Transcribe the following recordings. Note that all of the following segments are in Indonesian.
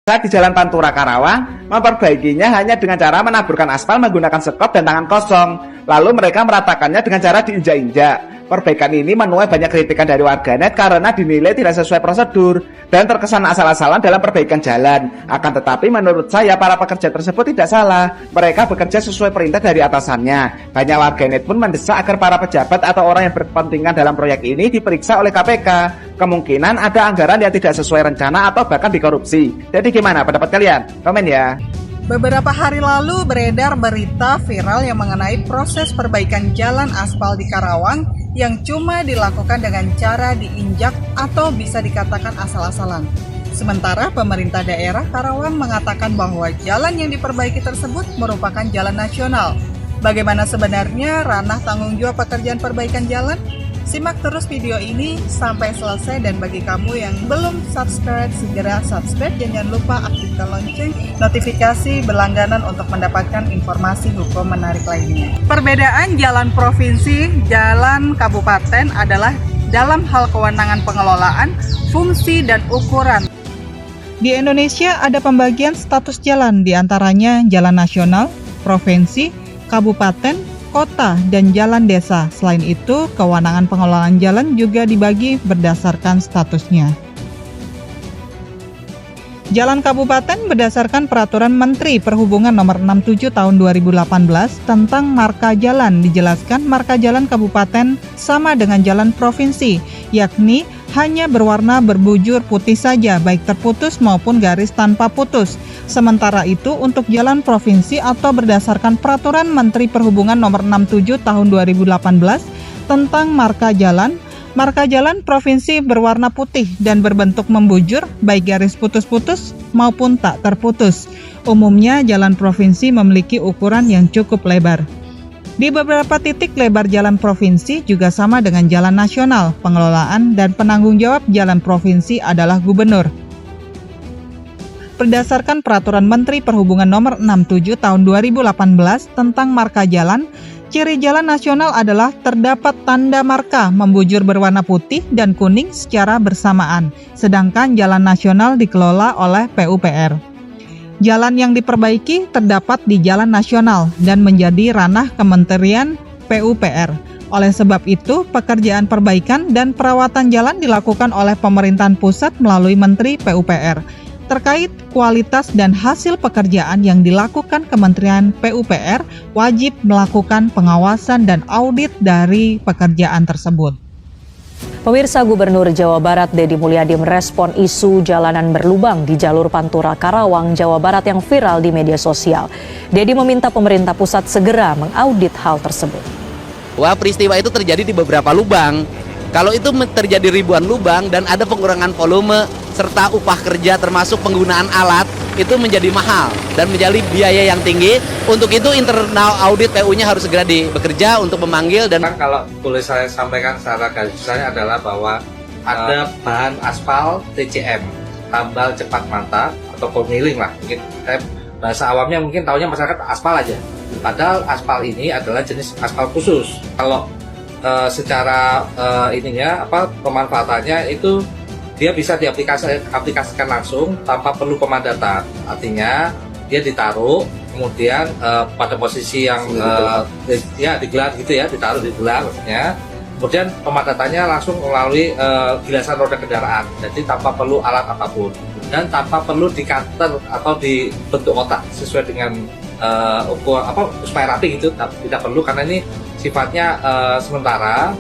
Di Jalan Pantura Karawang, memperbaikinya hanya dengan cara menaburkan aspal menggunakan sekop dan tangan kosong. Lalu mereka meratakannya dengan cara diinjak-injak. Perbaikan ini menuai banyak kritikan dari warganet karena dinilai tidak sesuai prosedur dan terkesan asal-asalan dalam perbaikan jalan. Akan tetapi menurut saya para pekerja tersebut tidak salah. Mereka bekerja sesuai perintah dari atasannya. Banyak warganet pun mendesak agar para pejabat atau orang yang berkepentingan dalam proyek ini diperiksa oleh KPK. Kemungkinan ada anggaran yang tidak sesuai rencana atau bahkan dikorupsi. Jadi gimana pendapat kalian? Komen ya. Beberapa hari lalu beredar berita viral yang mengenai proses perbaikan jalan aspal di Karawang yang cuma dilakukan dengan cara diinjak atau bisa dikatakan asal-asalan. Sementara pemerintah daerah Karawang mengatakan bahwa jalan yang diperbaiki tersebut merupakan jalan nasional. Bagaimana sebenarnya ranah tanggung jawab pekerjaan perbaikan jalan? Simak terus video ini sampai selesai, dan bagi kamu yang belum subscribe, segera subscribe dan jangan lupa aktifkan lonceng notifikasi berlangganan untuk mendapatkan informasi hukum menarik lainnya. Perbedaan jalan provinsi, jalan kabupaten adalah dalam hal kewenangan pengelolaan, fungsi, dan ukuran. Di Indonesia ada pembagian status jalan, diantaranya jalan nasional, provinsi, kabupaten, kota, dan jalan desa. Selain itu, kewenangan pengelolaan jalan juga dibagi berdasarkan statusnya. Jalan kabupaten berdasarkan Peraturan Menteri Perhubungan Nomor 67 Tahun 2018 tentang marka jalan. Dijelaskan marka jalan kabupaten sama dengan jalan provinsi, yakni hanya berwarna berbujur putih saja, baik terputus maupun garis tanpa putus. Sementara itu, untuk jalan provinsi atau berdasarkan Peraturan Menteri Perhubungan Nomor 67 Tahun 2018 tentang marka jalan provinsi berwarna putih dan berbentuk membujur, baik garis putus-putus maupun tak terputus. Umumnya, jalan provinsi memiliki ukuran yang cukup lebar. Di beberapa titik lebar jalan provinsi juga sama dengan jalan nasional. Pengelolaan dan penanggung jawab jalan provinsi adalah gubernur. Berdasarkan Peraturan Menteri Perhubungan Nomor 67 Tahun 2018 tentang marka jalan, ciri jalan nasional adalah terdapat tanda marka membujur berwarna putih dan kuning secara bersamaan, sedangkan jalan nasional dikelola oleh PUPR. Jalan yang diperbaiki terdapat di jalan nasional dan menjadi ranah Kementerian PUPR. Oleh sebab itu, pekerjaan perbaikan dan perawatan jalan dilakukan oleh pemerintahan pusat melalui Menteri PUPR. Terkait kualitas dan hasil pekerjaan yang dilakukan Kementerian PUPR, wajib melakukan pengawasan dan audit dari pekerjaan tersebut. Pemirsa, Gubernur Jawa Barat Deddy Mulyadi merespon isu jalanan berlubang di jalur Pantura Karawang, Jawa Barat yang viral di media sosial. Deddy meminta pemerintah pusat segera mengaudit hal tersebut. Wah, peristiwa itu terjadi di beberapa lubang. Kalau itu terjadi ribuan lubang dan ada pengurangan volume serta upah kerja termasuk penggunaan alat, itu menjadi mahal dan menjadi biaya yang tinggi. Untuk itu internal audit PU-nya harus segera bekerja untuk memanggil. Dan kalau boleh saya sampaikan secara garis besarnya adalah bahwa ada bahan aspal TCM, tambal cepat mantap atau commiling lah, mungkin bahasa awamnya mungkin taunya masyarakat aspal aja. Padahal aspal ini adalah jenis aspal khusus. Kalau secara pemanfaatannya itu dia bisa diaplikasikan langsung tanpa perlu pemadatan. Artinya dia ditaruh kemudian pada posisi yang digelar gitu ya, ditaruh di gelar maksudnya. Kemudian pemadatannya langsung melalui gilasan roda kendaraan. Jadi tanpa perlu alat apapun dan tanpa perlu di-cutter atau dibentuk kotak sesuai dengan ukur supaya rapi gitu. Tidak perlu karena ini sifatnya sementara.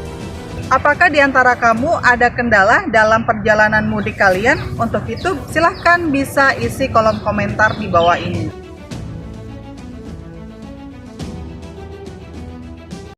Apakah di antara kamu ada kendala dalam perjalanan mudik kalian? Untuk itu, silahkan bisa isi kolom komentar di bawah ini.